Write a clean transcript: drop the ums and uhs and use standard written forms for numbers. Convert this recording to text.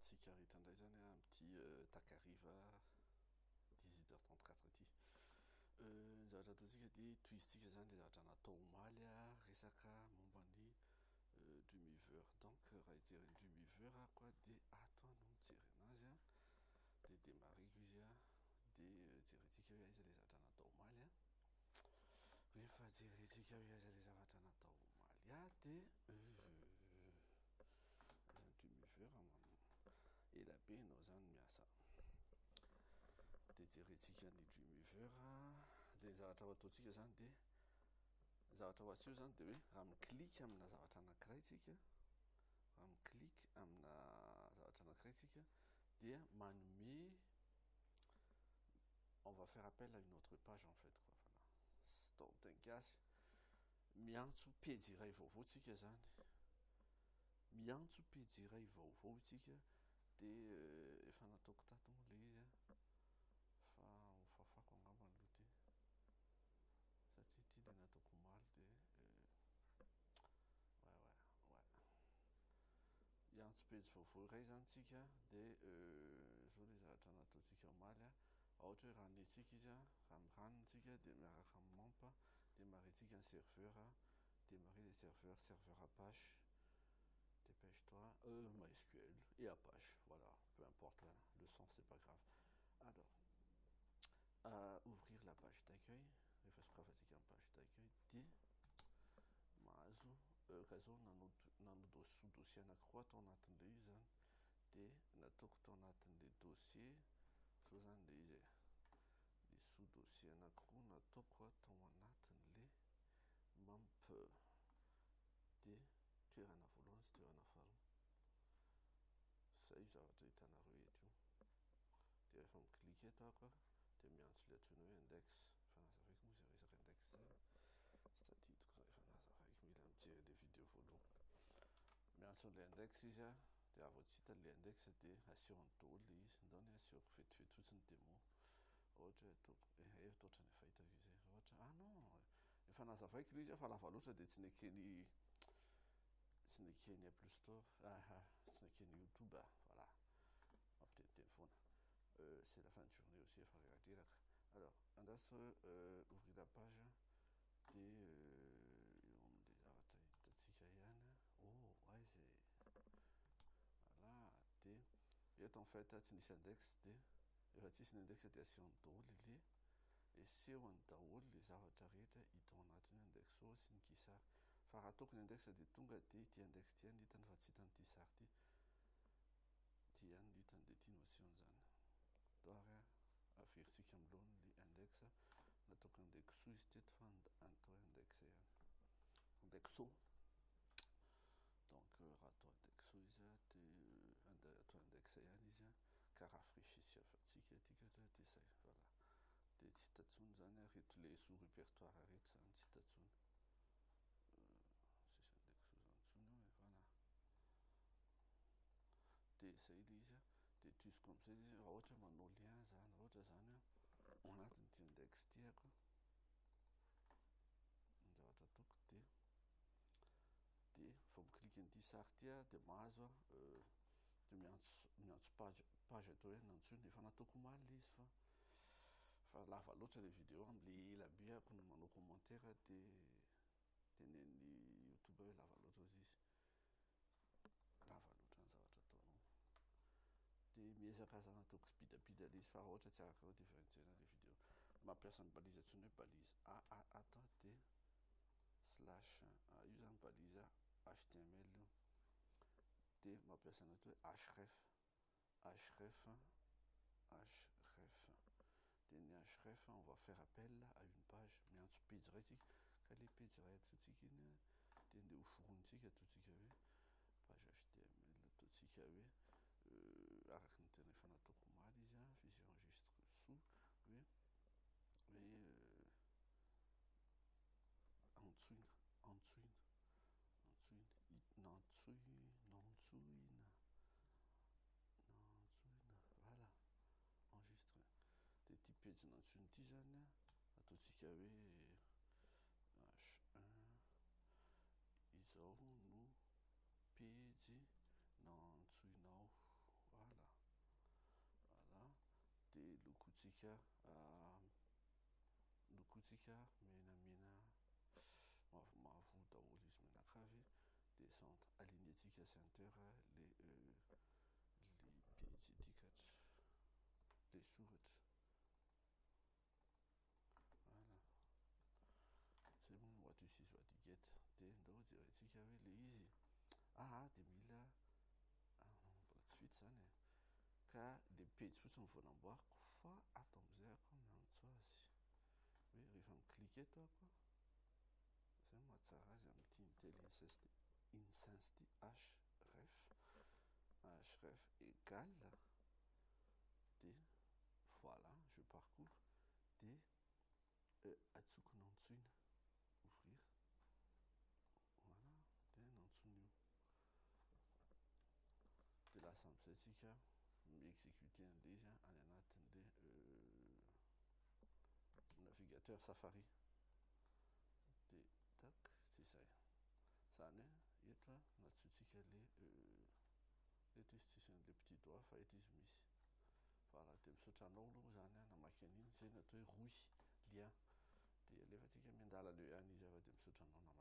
Antsika rehetra indray zany amin'ity takariva 18h34 ity. Ny zavatra ataontsika dia tohizitsika zany le zavatra natao omaly resaka momba ny Dreamweaver. Donc raha hijery ny Dreamweaver aho dia ato no mijery anazy dia démarreko izy dia jerentsika hoe aiza le zavatra natao omaly rehefa jerentsika hoe aiza le zavatra natao omaly dia Dreamweaver ela be ianao zany miasa dia jerentsika ny Dreamweaver dia ny zavatra ho ataontsika zany dia ny zavatra ho aseho zany dia hoe raha miklika amina zavatra anankiray isika, raha miklika amina zavatra anankiray isika dia manome, on va faire appel à une autre page en fait quoi, voilà. Tao teny gasy miantso pejy iray vaovao tsika zany, miantso pejy iray vaovao tsika dia efa nataoko tato moa le izy fa ho fafako angamba aloha ty satria ty le nataoko omaly dia ouais miantso pejy vaovao iray zany tsika dia zao le zavatra nataontsika omaly ohatra hoe ranonetsika izy raha miranontsika dia miaraka amin'ny mampa démarretsika ny serveur, démarrer les serveurs, serveur Apache, dépêche-toi, MySQL et Apache, voilà, peu importe le sens, c'est pas grave. Alors, ouvrir la page d'accueil, rehefa sokafantsika amin'ny page d'accueil dia mahazo ka zao nanodo sous-dossier anankiroa tao anatin'le izy zany dia nataoko tao anatin'le dossier zao zany le izy le sous-dossier anankiroa nataoko tao anatin'le mamp dia toerana voalohany sy toerana faharoa zay zavatra hitanareo eto io dia rehefa miklika eto ako dia miantso le antsoina hoe index, fa nazavaiko moa zay resaka index zay tsy tadidiko za efa nazavaiko, mila mijery le vidéo voalohany. Miantso le index izy dia raha vao tsy hita le index dia asehony daholo le izy, ndao ny asehoko vetivety fotsiny demo ohatra hoe ataoko efa ohatrany efa hitako izy ohatra non efa nazavaiko le izy fa lava loatra dia tsy nekeny Apple Store, tsy nekeny YouTube, voilà, mampiteniteny foana. C'est la fin de journée aussi, efa reratreraka. Alors andaso ouvrir la page dia eo amin'le zavatra hitatsika ihany ouais c'est voilà dia eto en fait tsy nisy index dia efa tsisy ny index dia asehony daholo le esehony daholo le zavatra rehetra hita ao anatin'ny index ao sy ny kisary, fa raha ataoko ny index dia tonga dia ity index ity ny hitany fa tsy hitany ity sary ity, ity ihany ny hitany dia ity no asehony zany. Donc averintsika milohany le index nataoko indexo izy teto fa atao index ihany indexo. Donc raha atao indexo izy dia atao index ihany izy ka rafraîchissentsika atika dia zay, voilà, dia tsy hita intsony zany reto le sous répertoire reto zany tsy hita intsony, sisy indexo zany intsony io voilà dia zay le izy dia tohiziko amin'izay izy raha ohatra manao lien zany, raha ohatra zany ao anatin'ity index ity ako ny zavatra ataoko dia vao miklika an'ity sary ity dia mahazo dia miantso page atao hoe nantsona efa nataoko omaly le izy fa lava loatra le vidéo amin'le ela be ako no manao commentaire dia tenen'ny YouTube hoe lava loatra ozy izy, lava loatra ny zavatra ataonao dia miezaka aza nataoko spidapida le izy fa raha ohatra tsy araka dia verentsena le vidéo. Mampiasa ny balise antsoina hoe balise AAA dia slash io zany balise HTML io dia mampiasa ny atao hoe href dia ny href on va faire appel à une page, miantso pejy iray tsika ka le pejy iray antsointsika iny dia ndeha hoforonitsika ataontsika hoe page HTML, ataontsika hoe araka ny tena efa nataoko omaly izy fa izy enregistre sous hoe nantsoina voilà enregistre dia ty pejy nantsoina ity zany ataontsika hoe H1 izao no pejy nantsoinao, lokontsika menamena mavomavo daholo izy menakavy dia centre aligneantsika center le pejy le soratra. Voilà. C'est bon, on voit du 6 ou du get. Dia ndao jerentsika hoe le izy dia mila mbola tsy vita zany ka le page fotsiny voanamboariko fa ato amizay ako miantso azy hoe rehefa miklik eto ako zay mahatsara azy amin'ity intel insensity href égale de voilà je parcours de atsokonao antsoina ouvrir voilà de nantson'io de lasa amizay tsika mi-exécuter an'le izy any anatin'le navigateur Safari de tac tsy zay zany hoe eto natsoitsika le tsisy le petit doigt fa eto izy misy voilà de misaotra anao aloha zany namaky an'iny zay natao hoe roy lien de alefatsika miandala le any izy ava de misaotra anao namaky